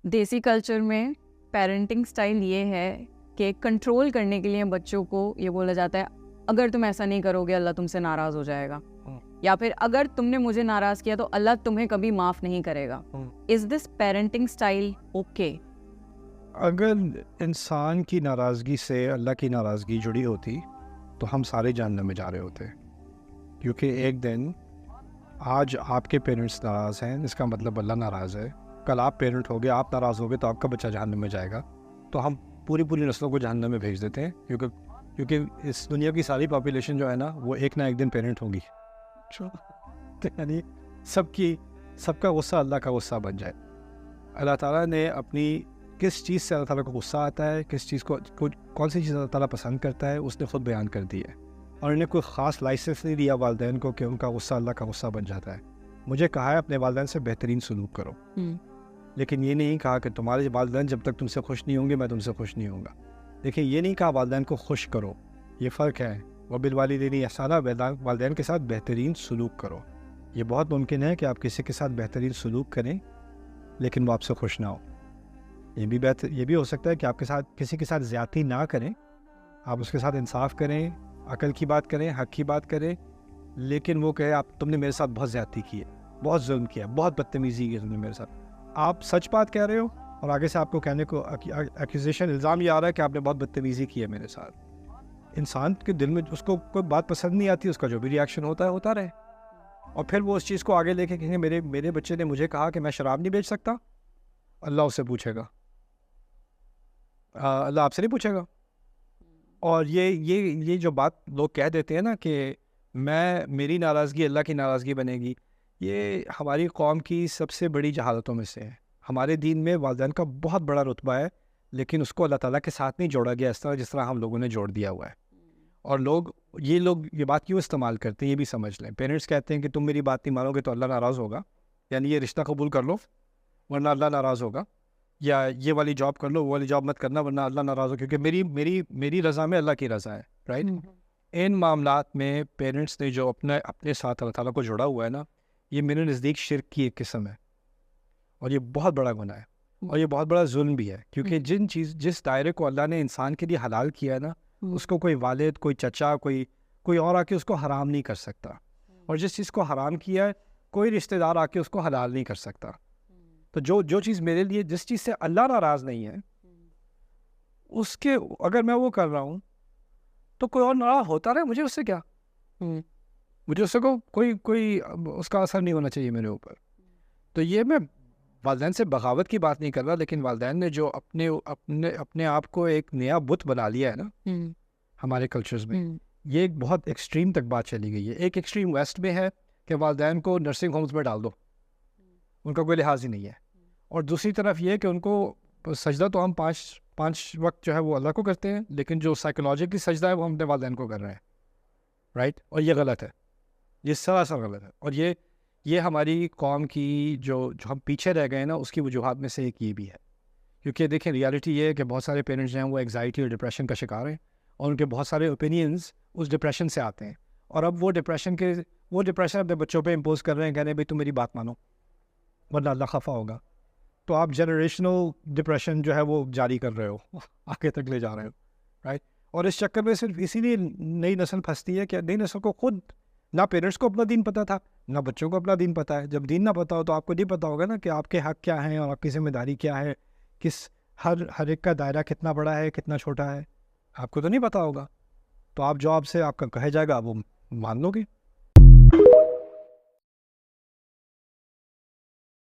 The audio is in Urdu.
دیسی کلچر میں پیرنٹنگ سٹائل یہ ہے کہ کنٹرول کرنے کے لیے بچوں کو یہ بولا جاتا ہے اگر تم ایسا نہیں کرو گے اللہ تم سے ناراض ہو جائے گا, یا پھر اگر تم نے مجھے ناراض کیا تو اللہ تمہیں کبھی معاف نہیں کرے گا. از دس پیرنٹنگ سٹائل اوکے؟ اگر انسان کی ناراضگی سے اللہ کی ناراضگی جڑی ہوتی تو ہم سارے جہنم میں جا رہے ہوتے, کیونکہ ایک دن آج آپ کے پیرنٹس ناراض ہیں اس کا مطلب اللہ ناراض ہے, کل آپ پیرنٹ ہوگے آپ ناراض ہوگے تو آپ کا بچہ جہنم میں جائے گا. تو ہم پوری نسلوں کو جہنم میں بھیج دیتے ہیں, کیونکہ اس دنیا کی ساری پاپولیشن جو ہے نا وہ ایک نہ ایک دن پیرنٹ ہوگی. یعنی سب کا غصہ اللہ کا غصہ بن جائے. اللہ تعالیٰ نے اپنی کس چیز سے اللہ تعالیٰ کو غصہ آتا ہے, کس چیز کو کون سی چیز اللہ تعالیٰ پسند کرتا ہے, اس نے خود بیان کر دی ہے. اور انہیں کوئی خاص لائسنس نہیں دیا والدین کو کہ ان کا غصہ اللہ کا غصہ بن جاتا ہے. مجھے کہا ہے اپنے والدین سے بہترین سلوک کرو, لیکن یہ نہیں کہا کہ تمہارے والدین جب تک تم سے خوش نہیں ہوں گے میں تم سے خوش نہیں ہوں گا. دیکھیں یہ نہیں کہا والدین کو خوش کرو, یہ فرق ہے. وبالوالدین احسانا, والدین کے ساتھ بہترین سلوک کرو. یہ بہت ممکن ہے کہ آپ کسی کے ساتھ بہترین سلوک کریں لیکن وہ آپ سے خوش نہ ہو. یہ بھی ہو سکتا ہے کہ آپ کے ساتھ کسی کے ساتھ زیادتی نہ کریں, آپ اس کے ساتھ انصاف کریں, عقل کی بات کریں, حق کی بات کریں, لیکن وہ کہے تم نے میرے ساتھ بہت زیادتی کی ہے, بہت ظلم کیا, بہت بدتمیزی کی تم نے میرے ساتھ. آپ سچ بات کہہ رہے ہو اور آگے سے آپ کو کہنے کو ایکوزیشن الزام یہ آ رہا ہے کہ آپ نے بہت بدتمیزی کی ہے میرے ساتھ. انسان کے دل میں اس کو کوئی بات پسند نہیں آتی, اس کا جو بھی ریاکشن ہوتا رہے, اور پھر وہ اس چیز کو آگے لے کے کہیں میرے بچے نے مجھے کہا کہ میں شراب نہیں بیچ سکتا. اللہ اس سے پوچھے گا, اللہ آپ سے نہیں پوچھے گا. اور یہ جو بات لوگ کہہ دیتے ہیں نا کہ میری ناراضگی اللہ کی ناراضگی بنے گی, یہ ہماری قوم کی سب سے بڑی جہالتوں میں سے ہے. ہمارے دین میں والدین کا بہت بڑا رتبہ ہے, لیکن اس کو اللہ تعالیٰ کے ساتھ نہیں جوڑا گیا جس طرح ہم لوگوں نے جوڑ دیا ہوا ہے. اور لوگ یہ بات کیوں استعمال کرتے ہیں یہ بھی سمجھ لیں. پیرنٹس کہتے ہیں کہ تم میری بات نہیں مانو گے تو اللہ ناراض ہوگا, یعنی یہ رشتہ قبول کر لو ورنہ اللہ ناراض ہوگا, یا یہ والی جاب کر لو وہ والی جاب مت کرنا ورنہ اللہ ناراض ہو, کیونکہ میری رضا میں اللہ کی رضا ہے. رائٹ. ان معاملات میں پیرنٹس نے جو اپنے ساتھ اللہ تعالیٰ کو جوڑا ہوا ہے نا, یہ میرے نزدیک شرک کی ایک قسم ہے, اور یہ بہت بڑا گناہ ہے, اور یہ بہت بڑا ظلم بھی ہے. کیونکہ جس دائرے کو اللہ نے انسان کے لیے حلال کیا ہے نا, اس کو کوئی والد, کوئی چچا, کوئی اور آ کے اس کو حرام نہیں کر سکتا. اور جس چیز کو حرام کیا ہے کوئی رشتہ دار آ کے اس کو حلال نہیں کر سکتا. تو جو چیز میرے لیے, جس چیز سے اللہ ناراض نہیں ہے, اس کے اگر میں وہ کر رہا ہوں تو کوئی اور ناراض ہوتا رہے, مجھے اس سے کیا, مجھے اس سے کوئی اس کا اثر نہیں ہونا چاہیے میرے اوپر. تو یہ میں والدین سے بغاوت کی بات نہیں کر رہا, لیکن والدین نے جو اپنے آپ کو ایک نیا بت بنا لیا ہے نا ہمارے کلچرز میں, یہ ایک بہت ایکسٹریم تک بات چلی گئی ہے. ایک ایکسٹریم ویسٹ میں ہے کہ والدین کو نرسنگ ہومز میں ڈال دو, ان کا کوئی لحاظ ہی نہیں ہے. اور دوسری طرف یہ کہ ان کو سجدہ تو ہم پانچ وقت جو ہے وہ اللہ کو کرتے ہیں, لیکن جو سائیکولوجیکلی سجدہ ہے وہ ہم اپنے والدین کو کر رہے ہیں. رائٹ. اور یہ غلط ہے, یہ سراسر غلط ہے. اور یہ ہماری قوم کی جو ہم پیچھے رہ گئے ہیں نا اس کی وجوہات میں سے ایک یہ بھی ہے. کیونکہ دیکھیں ریالٹی یہ ہے کہ بہت سارے پیرنٹس جو ہیں وہ ایگزائٹی اور ڈپریشن کا شکار ہیں, اور ان کے بہت سارے اوپینینز اس ڈپریشن سے آتے ہیں, اور اب وہ ڈپریشن اپنے بچوں پہ امپوز کر رہے ہیں, کہنے بھائی تم میری بات مانو ورنہ اللہ خفا ہوگا. تو آپ جنریشنل ڈپریشن جو ہے وہ جاری کر رہے ہو, آگے تک لے جا رہے ہو. رائٹ. اور اس چکر میں صرف اسی لیے نئی نسل پھنستی ہے کہ نئی نسل کو خود نہ پیرنٹس کو اپنا دین پتہ تھا, نہ بچوں کو اپنا دین پتہ ہے. جب دین نہ پتہ ہو تو آپ کو نہیں پتہ ہوگا نا کہ آپ کے حق کیا ہیں اور آپ کی ذمہ داری کیا ہے, ہر ایک کا دائرہ کتنا بڑا ہے کتنا چھوٹا ہے, آپ کو تو نہیں پتہ ہوگا. تو آپ جو آپ سے آپ کا کہا جائے گا وہ مان لو گے.